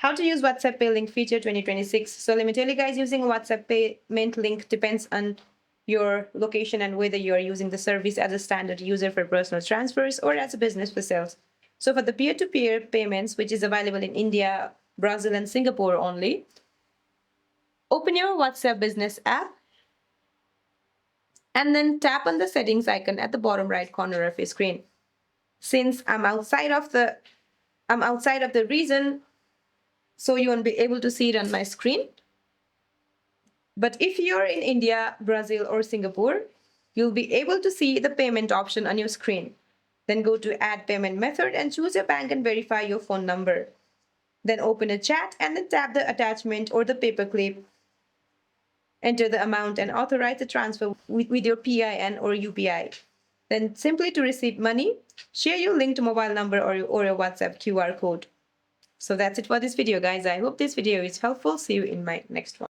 How to use WhatsApp Pay Link feature 2026. So let me tell you guys, using a WhatsApp payment link depends on your location and whether you are using the service as a standard user for personal transfers or as a business for sales. So for the peer-to-peer payments, which is available in India, Brazil, and Singapore only, open your WhatsApp business app and then tap on the settings icon at the bottom right corner of your screen. Since I'm outside of the region, so you won't be able to see it on my screen. But if you're in India, Brazil, or Singapore, you'll be able to see the payment option on your screen. Then go to Add Payment Method and choose your bank and verify your phone number. Then open a chat and then tap the attachment or the paperclip. Enter the amount and authorize the transfer with your PIN or UPI. Then simply to receive money, share your linked mobile number or your WhatsApp QR code. So that's it for this video, guys. I hope this video is helpful. See you in my next one.